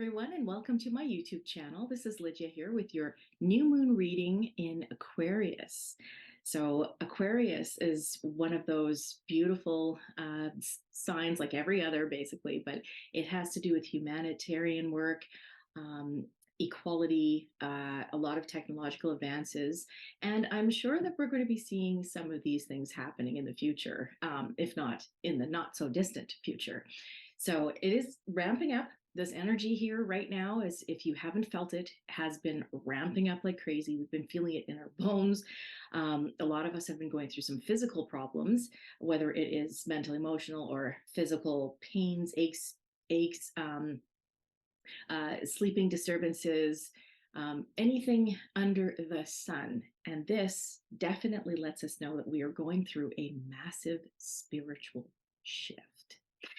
everyone, and welcome to my YouTube channel. This is Lydia here with your new moon reading in Aquarius. So, Aquarius is one of those beautiful signs, like every other, basically, but it has to do with humanitarian work, um, equality, a lot of technological advances. And I'm sure that we're going to be seeing some of these things happening in the future, if not in the not so distant future. So it is ramping up. This energy here right now, is, if you haven't felt it, has been ramping up like crazy. We've been feeling it in our bones. A lot of us have been going through some physical problems, whether it is mental, emotional, or physical pains, aches, sleeping disturbances, anything under the sun. And this definitely lets us know that we are going through a massive spiritual shift.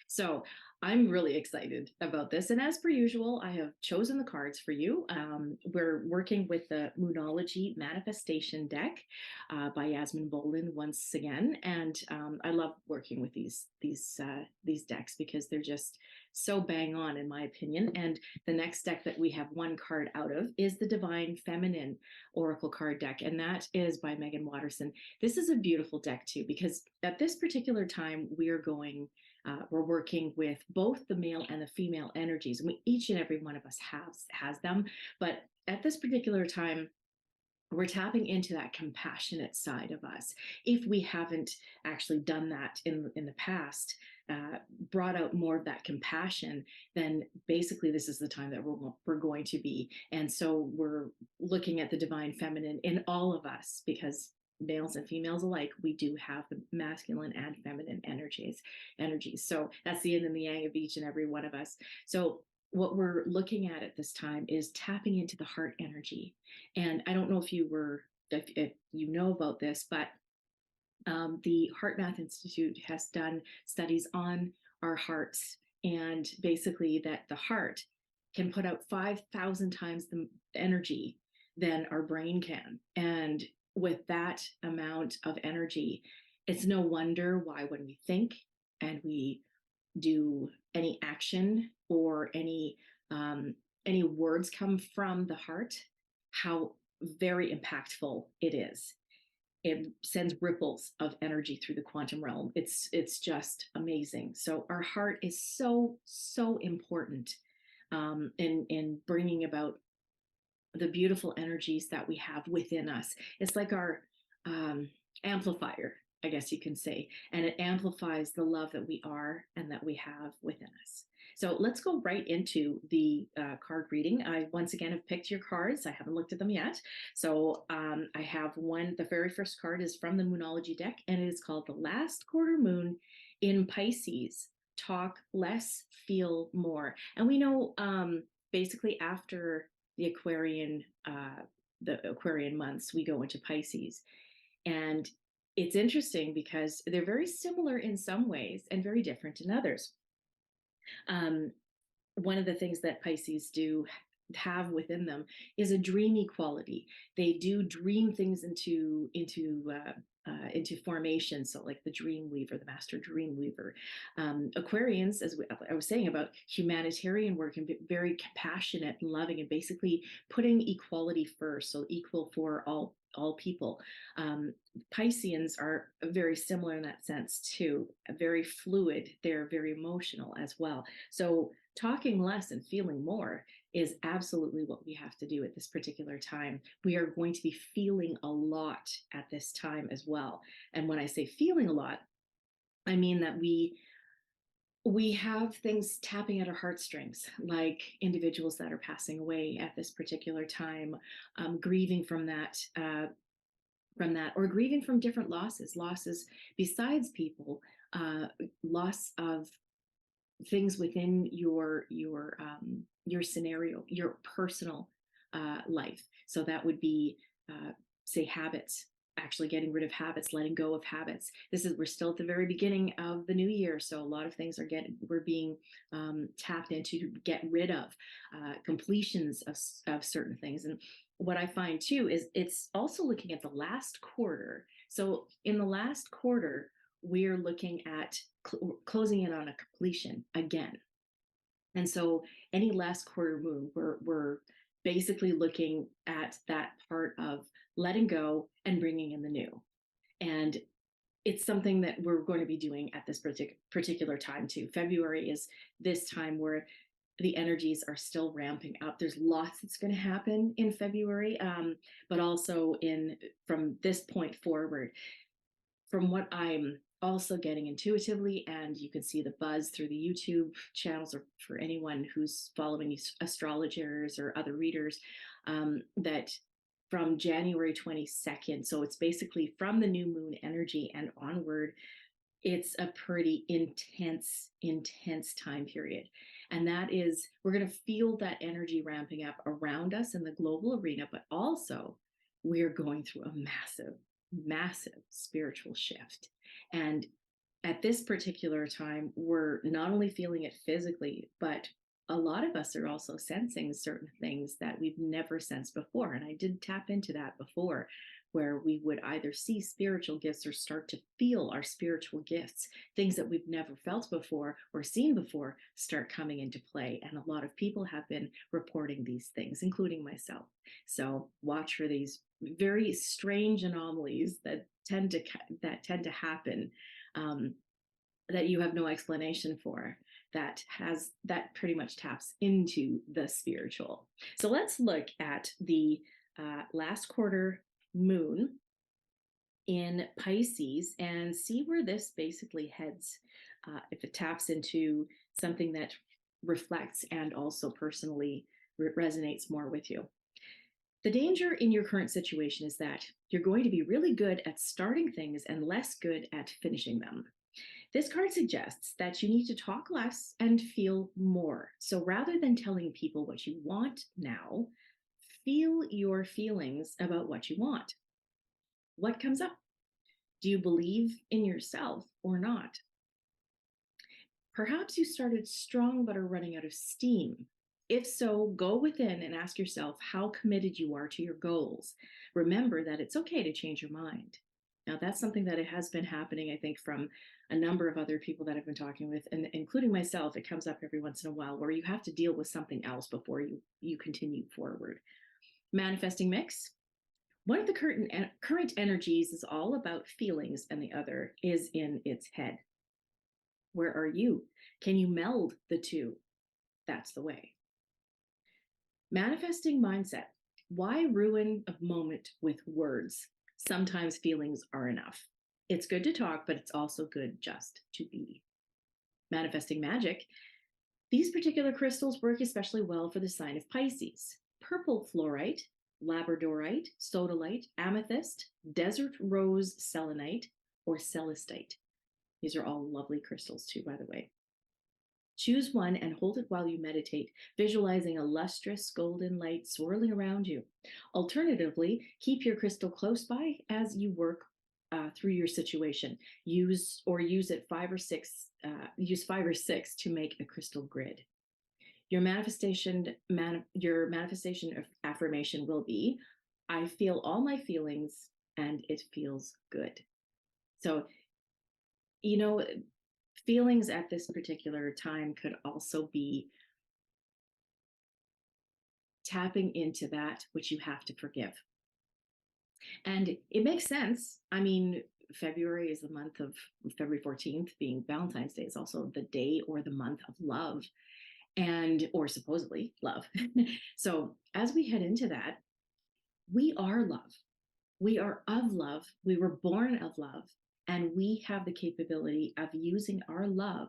So I'm really excited about this. And as per usual, I have chosen the cards for you. We're working with the Moonology Manifestation deck by Yasmin Bolin once again. And I love working with these decks because they're just so bang on, in my opinion. And the next deck that we have one card out of is the Divine Feminine Oracle card deck, and that is by Megan Watterson. This is a beautiful deck too, because at this particular time we're working with both the male and the female energies. And each and every one of us has them, but at this particular time, we're tapping into that compassionate side of us. If we haven't actually done that in the past, brought out more of that compassion, then basically this is the time that we're going to be. And so we're looking at the divine feminine in all of us, because males and females alike, we do have the masculine and feminine energies. So that's the yin and the yang of each and every one of us. So what we're looking at this time is tapping into the heart energy. And I don't know if you know about this, but the Heart Math Institute has done studies on our hearts, and basically that the heart can put out 5,000 times the energy than our brain can. And with that amount of energy, it's no wonder why when we think and we do any action or any words come from the heart, how very impactful it is. It sends ripples of energy through the quantum realm. It's just amazing. So our heart is so important in bringing about the beautiful energies that we have within us. It's like our amplifier, I guess you can say, and it amplifies the love that we are and that we have within us. So let's go right into the card reading. I once again have picked your cards. I haven't looked at them yet. So I have one. The very first card is from the Moonology deck, and it is called The Last Quarter Moon in Pisces. Talk less, feel more. And we know basically after the Aquarian months, we go into Pisces. And it's interesting because they're very similar in some ways and very different in others. One of the things that Pisces do have within them is a dreamy quality. They do dream things into formation. So like the dream weaver, the master dream weaver. Aquarians, as I was saying about humanitarian work, and very compassionate and loving, and basically putting equality first, so equal for all people. Pisceans are very similar in that sense too, very fluid. They're very emotional as well. So talking less and feeling more is absolutely what we have to do at this particular time. We are going to be feeling a lot at this time as well. And when I say feeling a lot, I mean that we have things tapping at our heartstrings, like individuals that are passing away at this particular time, grieving from that, or grieving from different losses besides people, loss of things within your scenario, your personal life. So that would be, say, habits. Actually getting rid of habits, letting go of habits. We're still at the very beginning of the new year, so a lot of things we're being tapped into to get rid of completions of certain things. And what I find too is it's also looking at the last quarter. So in the last quarter, we're looking at closing in on a completion again. And so any last quarter moon, we're basically looking at that part of letting go and bringing in the new. And it's something that we're going to be doing at this particular time too. February is this time where the energies are still ramping up. There's lots that's going to happen in February, but also in from this point forward, from what I'm also getting intuitively, and you can see the buzz through the YouTube channels, or for anyone who's following astrologers or other readers, that from January 22nd, so it's basically from the new moon energy and onward, it's a pretty intense time period. And that is, we're going to feel that energy ramping up around us in the global arena, but also we're going through a massive spiritual shift. And at this particular time, we're not only feeling it physically, but a lot of us are also sensing certain things that we've never sensed before. And I did tap into that before, where we would either see spiritual gifts or start to feel our spiritual gifts. Things that we've never felt before or seen before start coming into play. And a lot of people have been reporting these things, including myself. So watch for these very strange anomalies that tend to happen, that you have no explanation for, that pretty much taps into the spiritual. So let's look at the last quarter moon in Pisces and see where this basically heads, if it taps into something that reflects and also personally resonates more with you. The danger in your current situation is that you're going to be really good at starting things and less good at finishing them. This card suggests that you need to talk less and feel more. So rather than telling people what you want now, feel your feelings about what you want. What comes up? Do you believe in yourself or not? Perhaps you started strong but are running out of steam. If so, go within and ask yourself how committed you are to your goals. Remember that it's okay to change your mind. Now, that's something that it has been happening, I think, from a number of other people that I've been talking with, and including myself. It comes up every once in a while where you have to deal with something else before you continue forward. Manifesting mix. One of the current energies is all about feelings, and the other is in its head. Where are you? Can you meld the two? That's the way. Manifesting mindset. Why ruin a moment with words? Sometimes feelings are enough. It's good to talk, but it's also good just to be. Manifesting magic. These particular crystals work especially well for the sign of Pisces. Purple fluorite, labradorite, sodalite, amethyst, desert rose selenite, or celestite. These are all lovely crystals too, by the way. Choose one and hold it while you meditate, visualizing a lustrous golden light swirling around you. Alternatively, keep your crystal close by as you work through your situation. Use 5 or 6 to make a crystal grid. Your manifestation affirmation will be, I feel all my feelings and it feels good. So, feelings at this particular time could also be tapping into that which you have to forgive. And it makes sense. I mean, February is the month of February 14th being Valentine's Day. It's also the day or the month of love, or supposedly love. So as we head into that, we are love. We are of love. We were born of love. And we have the capability of using our love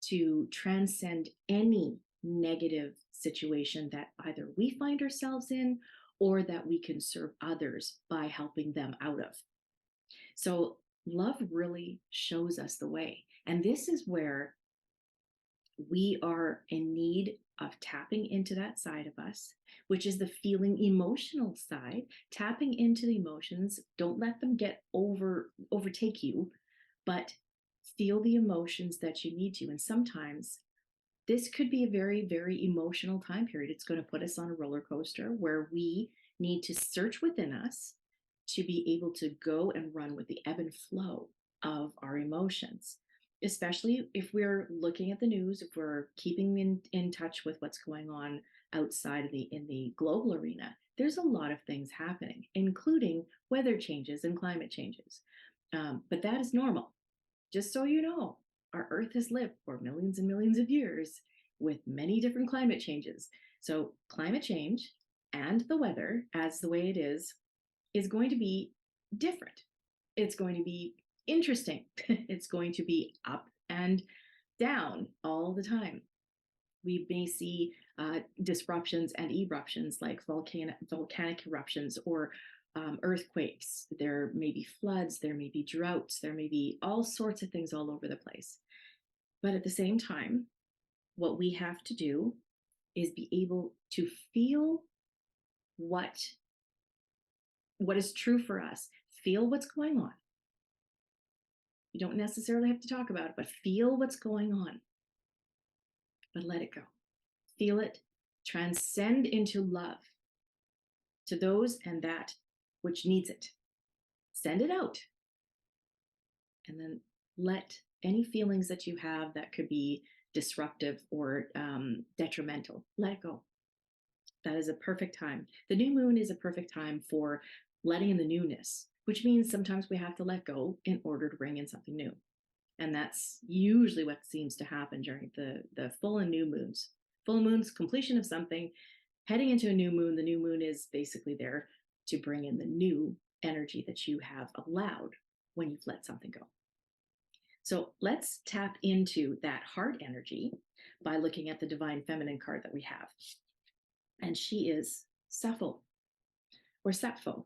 to transcend any negative situation that either we find ourselves in or that we can serve others by helping them out of. So love really shows us the way. And this is where we are in need of tapping into that side of us, which is the feeling emotional side. Tapping into the emotions, don't let them overtake you, but feel the emotions that you need to. And sometimes this could be a very, very emotional time period. It's going to put us on a roller coaster where we need to search within us to be able to go and run with the ebb and flow of our emotions. especially if we're looking at the news, if we're keeping in touch with what's going on outside of in the global arena. There's a lot of things happening, including weather changes and climate changes. But that is normal. Just so you know, our Earth has lived for millions and millions of years with many different climate changes. So climate change and the weather, as the way it is going to be different. It's going to be interesting. It's going to be up and down all the time. We may see disruptions and eruptions like volcanic eruptions or earthquakes. There may be floods, there may be droughts, there may be all sorts of things all over the place. But at the same time, what we have to do is be able to feel what is true for us, feel what's going on. You don't necessarily have to talk about it, but feel what's going on. But let it go. Feel it, transcend into love to those and that which needs it. Send it out. And then let any feelings that you have that could be disruptive or detrimental, let it go. That is a perfect time. The new moon is a perfect time for letting in the newness, which means sometimes we have to let go in order to bring in something new. And that's usually what seems to happen during the full and new moons. Full moon's completion of something, heading into a new moon. The new moon is basically there to bring in the new energy that you have allowed when you've let something go. So let's tap into that heart energy by looking at the divine feminine card that we have. And she is Sappho, or Sappho.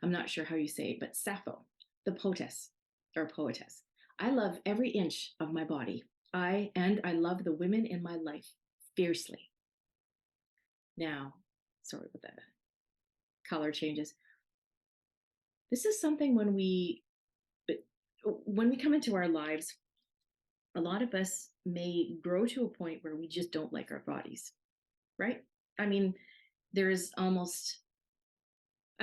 I'm not sure how you say it, but Sappho, the poetess or poetess. I love every inch of my body. I love the women in my life fiercely. Now, sorry about that. Color changes. This is something when we come into our lives, a lot of us may grow to a point where we just don't like our bodies, right? I mean, I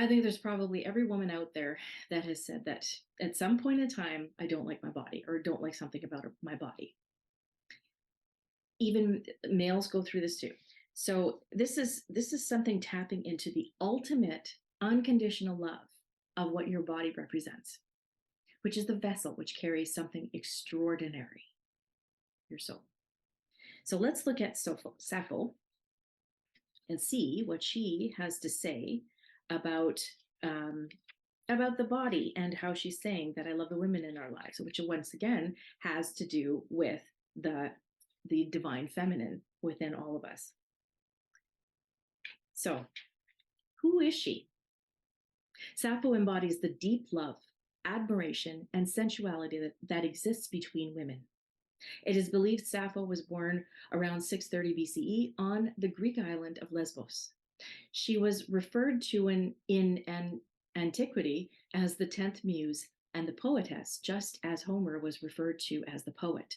think there's probably every woman out there that has said that at some point in time, I don't like my body or don't like something about my body. Even males go through this too. So this is something tapping into the ultimate unconditional love of what your body represents, which is the vessel which carries something extraordinary, your soul. So let's look at Sappho and see what she has to say about the body and how she's saying that I love the women in our lives, which once again has to do with the divine feminine within all of us. So, who is she? Sappho embodies the deep love, admiration, and sensuality that exists between women. It is believed Sappho was born around 630 BCE on the Greek island of Lesbos. She was referred to in antiquity as the 10th muse and the poetess, just as Homer was referred to as the poet.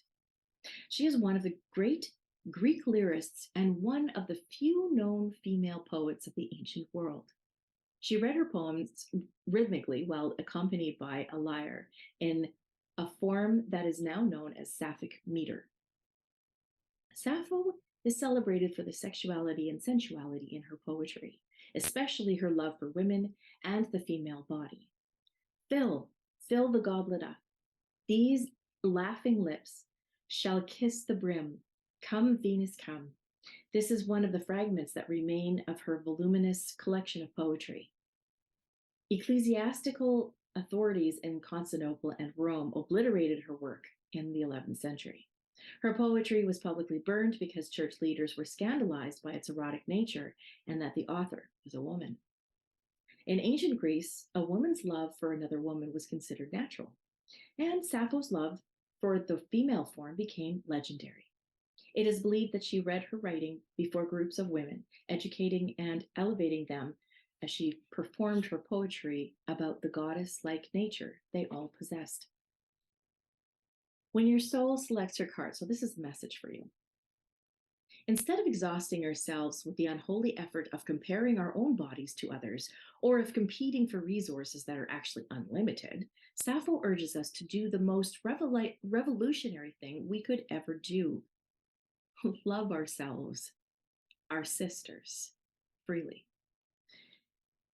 She is one of the great Greek lyrists and one of the few known female poets of the ancient world. She read her poems rhythmically while accompanied by a lyre in a form that is now known as Sapphic meter. Sappho is celebrated for the sexuality and sensuality in her poetry, especially her love for women and the female body. Fill the goblet up. These laughing lips shall kiss the brim. Come, Venus, come. This is one of the fragments that remain of her voluminous collection of poetry. Ecclesiastical authorities in Constantinople and Rome obliterated her work in the 11th century. Her poetry was publicly burned because church leaders were scandalized by its erotic nature and that the author was a woman. In ancient Greece, a woman's love for another woman was considered natural, and Sappho's love for the female form became legendary. It is believed that she read her writing before groups of women, educating and elevating them as she performed her poetry about the goddess-like nature they all possessed. When your soul selects her card, so this is the message for you. Instead of exhausting ourselves with the unholy effort of comparing our own bodies to others, or of competing for resources that are actually unlimited, Sappho urges us to do the most revolutionary thing we could ever do: love ourselves, our sisters, freely.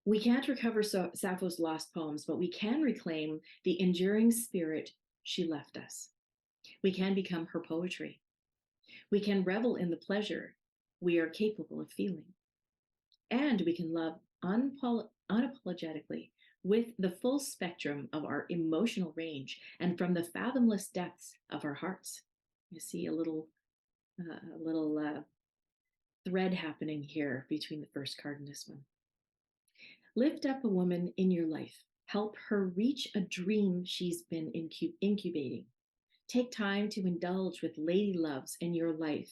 We can't recover Sappho's lost poems, but we can reclaim the enduring spirit she left us. We can become her poetry. We can revel in the pleasure we are capable of feeling. And we can love unapologetically with the full spectrum of our emotional range and from the fathomless depths of our hearts. You see a little thread happening here between the first card and this one. Lift up a woman in your life. Help her reach a dream she's been incubating. Take time to indulge with lady loves in your life.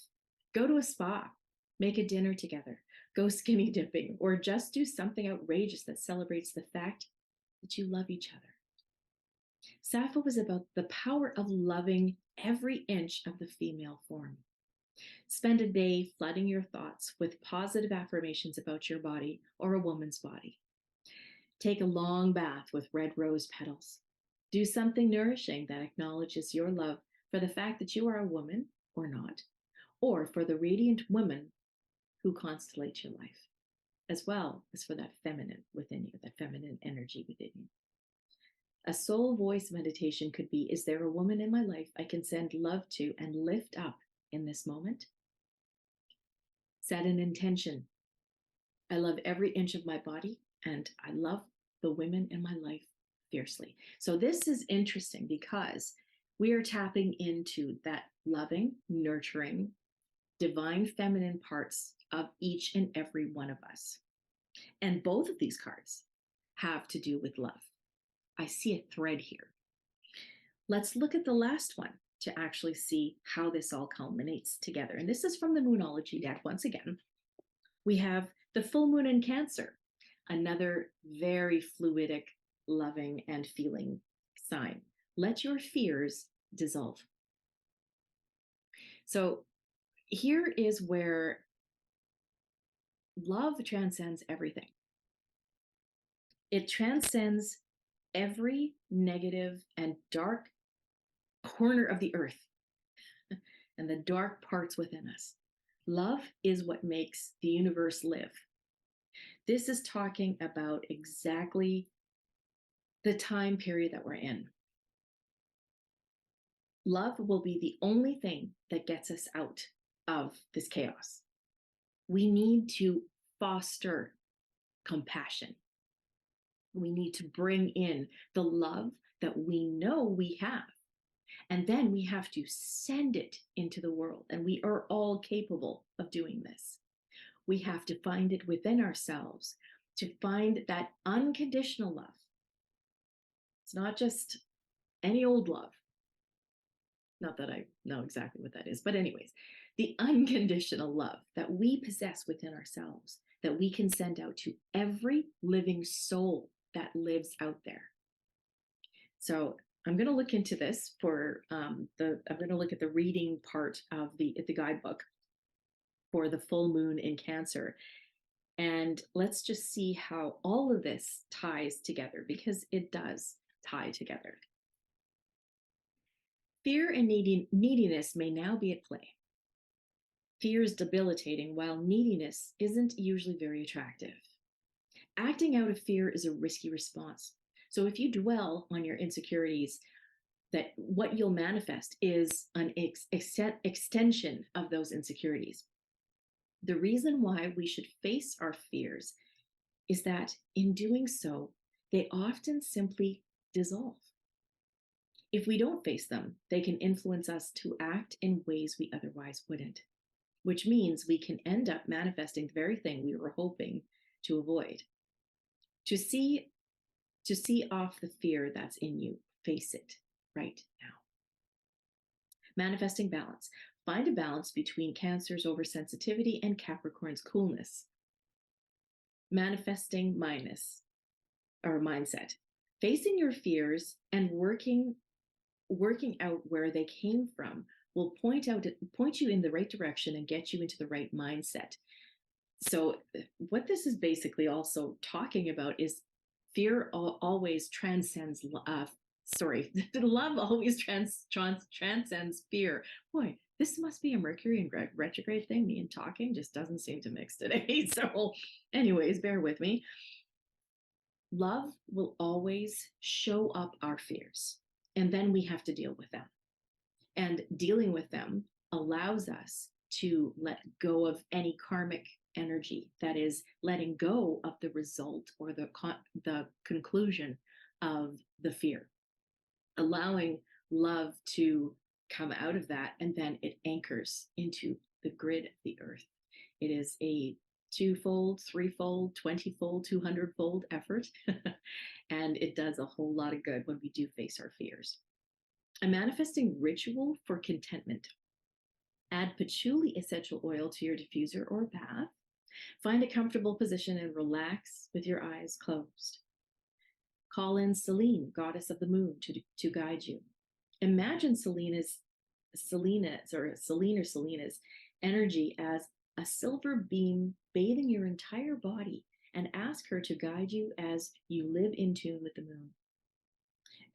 Go to a spa, make a dinner together, go skinny dipping, or just do something outrageous that celebrates the fact that you love each other. Sappho was about the power of loving every inch of the female form. Spend a day flooding your thoughts with positive affirmations about your body or a woman's body. Take a long bath with red rose petals. Do something nourishing that acknowledges your love for the fact that you are a woman or not, or for the radiant woman who constellates your life, as well as for that feminine within you, that feminine energy within you. A soul voice meditation could be: is there a woman in my life I can send love to and lift up in this moment? Set an intention. I love every inch of my body, and I love the women in my life fiercely. So this is interesting because we are tapping into that loving, nurturing, divine feminine parts of each and every one of us. And both of these cards have to do with love. I see a thread here. Let's look at the last one to actually see how this all culminates together. And this is from the Moonology deck once again. We have the full moon in Cancer, another very fluidic, loving, and feeling sign. Let your fears dissolve. So here is where love transcends everything. It transcends every negative and dark corner of the earth and the dark parts within us. Love is what makes the universe live. This is talking about exactly the time period that we're in. Love will be the only thing that gets us out of this chaos. We need to foster compassion. We need to bring in the love that we know we have. And then we have to send it into the world. And we are all capable of doing this. We have to find it within ourselves to find that unconditional love. It's not just any old love. Not that I know exactly what that is, but anyways, the unconditional love that we possess within ourselves, that we can send out to every living soul that lives out there. So I'm going to look into this for I'm going to look at the reading part of the guidebook for the full moon in Cancer. And let's just see how all of this ties together, because it does tie together. Fear and neediness may now be at play. Fear is debilitating, while neediness isn't usually very attractive. Acting out of fear is a risky response. So if you dwell on your insecurities, that what you'll manifest is an extension of those insecurities. The reason why we should face our fears is that in doing so, they often simply dissolve. If we don't face them, they can influence us to act in ways we otherwise wouldn't, which means we can end up manifesting the very thing we were hoping to avoid. To see off the fear that's in you, face it right now. Manifesting balance. Find a balance between Cancer's oversensitivity and Capricorn's coolness. Manifesting mindset. Facing your fears and working out where they came from will point you in the right direction and get you into the right mindset. So what this is basically also talking about is fear always transcends sorry, love always transcends fear. Boy, this must be a Mercury and retrograde thing. Me and talking just doesn't seem to mix today. So anyways, bear with me. Love will always show up our fears, and then we have to deal with them. And dealing with them allows us to let go of any karmic energy, that is letting go of the result or the conclusion of the fear, allowing love to come out of that, and then it anchors into the grid of the earth. It is a twofold, threefold, 20-fold, 200-fold effort. And it does a whole lot of good when we do face our fears. A manifesting ritual for contentment. Add patchouli essential oil to your diffuser or bath. Find a comfortable position and relax with your eyes closed. Call in Selene, goddess of the moon, to guide you. Imagine Selena's energy as a silver beam bathing your entire body, and ask her to guide you as you live in tune with the moon.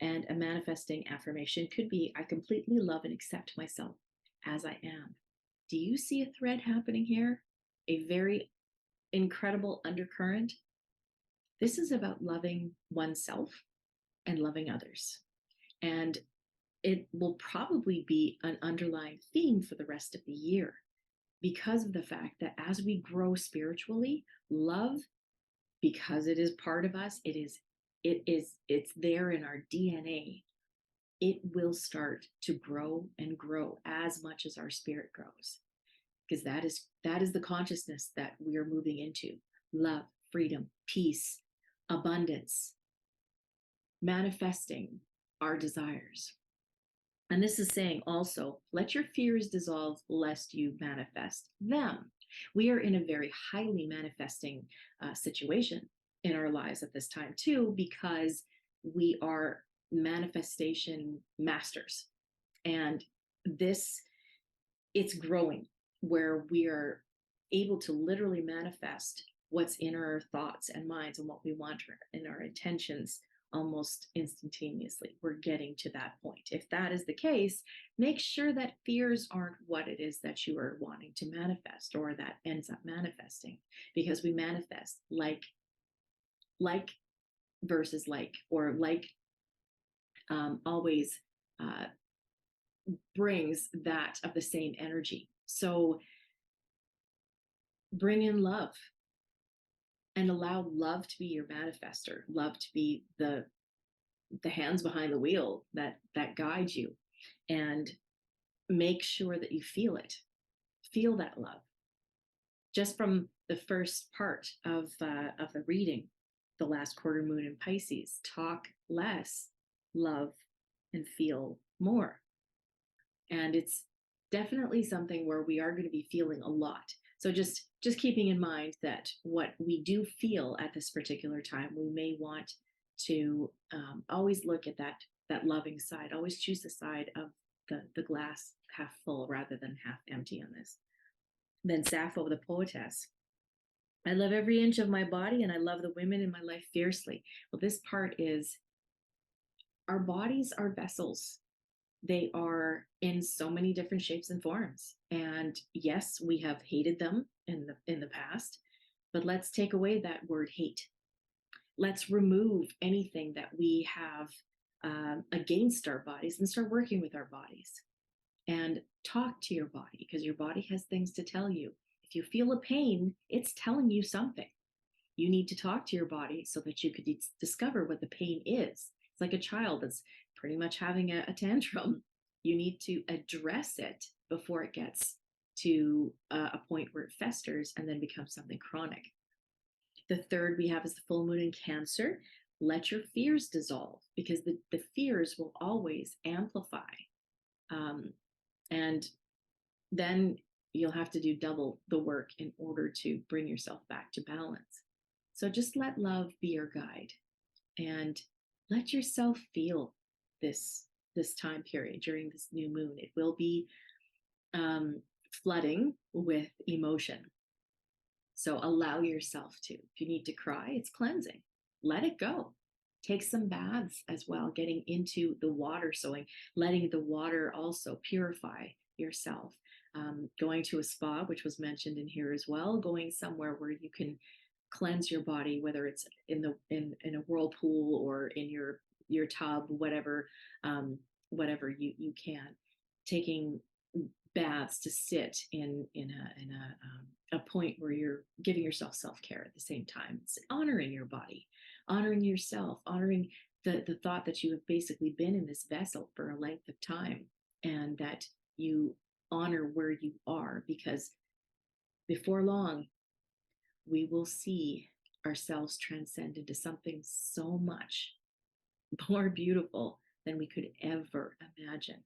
And a manifesting affirmation could be, I completely love and accept myself as I am. Do you see a thread happening here? A very incredible undercurrent. This is about loving oneself and loving others. And it will probably be an underlying theme for the rest of the year, because of the fact that as we grow spiritually, love, because it is part of us, it's there in our DNA. It will start to grow and grow as much as our spirit grows, because that is the consciousness that we are moving into. Love, freedom, peace, abundance, manifesting our desires. And this is saying also, let your fears dissolve lest you manifest them. We are in a very highly manifesting situation in our lives at this time too, because we are manifestation masters. And it's growing, where we are able to literally manifest what's in our thoughts and minds and what we want in our intentions almost instantaneously. We're getting to that point. If that is the case, make sure that fears aren't what it is that you are wanting to manifest, or that ends up manifesting, because we manifest like versus like, or like always brings that of the same energy. So bring in love and allow love to be your manifester, love to be the hands behind the wheel that guide you, and make sure that you feel it. Feel that love. Just from the first part of the reading, the last quarter moon in Pisces, talk less, love, and feel more. And it's definitely something where we are going to be feeling a lot. So just keeping in mind that what we do feel at this particular time, we may want to always look at that loving side. Always choose the side of the glass half full rather than half empty on this. Then Sappho, the poetess. I love every inch of my body, and I love the women in my life fiercely. Well, this part is, our bodies are vessels. They are in so many different shapes and forms. And yes, we have hated them in the past, but let's take away that word hate. Let's remove anything that we have against our bodies and start working with our bodies. And talk to your body, because your body has things to tell you. If you feel a pain, it's telling you something. You need to talk to your body so that you could discover what the pain is. It's like a child that's pretty much having a tantrum. You need to address it before it gets to a point where it festers and then becomes something chronic. The third we have is the full moon in Cancer. Let your fears dissolve, because the fears will always amplify. And then you'll have to do double the work in order to bring yourself back to balance. So just let love be your guide, and let yourself feel this time period during this new moon. It will be um, flooding with emotion. So allow yourself to. If you need to cry, it's cleansing. Let it go. Take some baths as well, getting into the water, so letting the water also purify yourself. Going to a spa, which was mentioned in here as well, going somewhere where you can cleanse your body, whether it's in a whirlpool or in your tub, whatever you can. Taking baths to sit in a point where you're giving yourself self-care at the same time. It's honoring your body, honoring yourself, honoring the thought that you have basically been in this vessel for a length of time, and that you honor where you are, because before long we will see ourselves transcend into something so much more beautiful than we could ever imagine.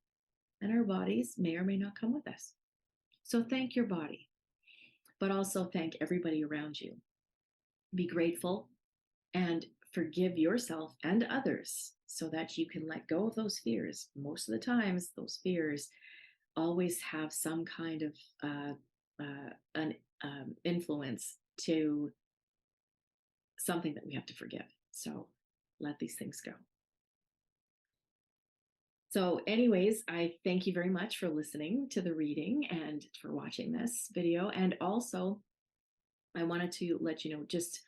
And our bodies may or may not come with us. So thank your body, but also thank everybody around you. Be grateful and forgive yourself and others so that you can let go of those fears. Most of the times, those fears always have some kind of an influence to something that we have to forgive. So let these things go. So, anyways, I thank you very much for listening to the reading and for watching this video. And also, I wanted to let you know, just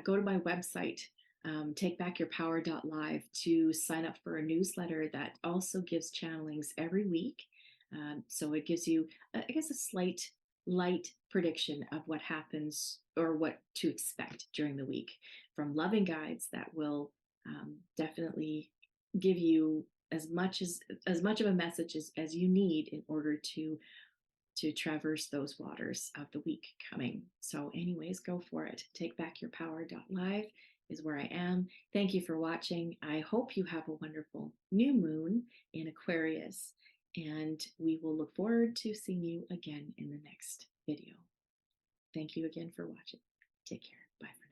go to my website, takebackyourpower.live, to sign up for a newsletter that also gives channelings every week. So it gives you, I guess, a light prediction of what happens or what to expect during the week, from loving guides that will definitely give you as much of a message as you need in order to traverse those waters of the week coming. So anyways, go for it. Takebackyourpower.live is where I am. Thank you for watching. I hope you have a wonderful new moon in Aquarius, and we will look forward to seeing you again in the next video. Thank you again for watching. Take care. Bye.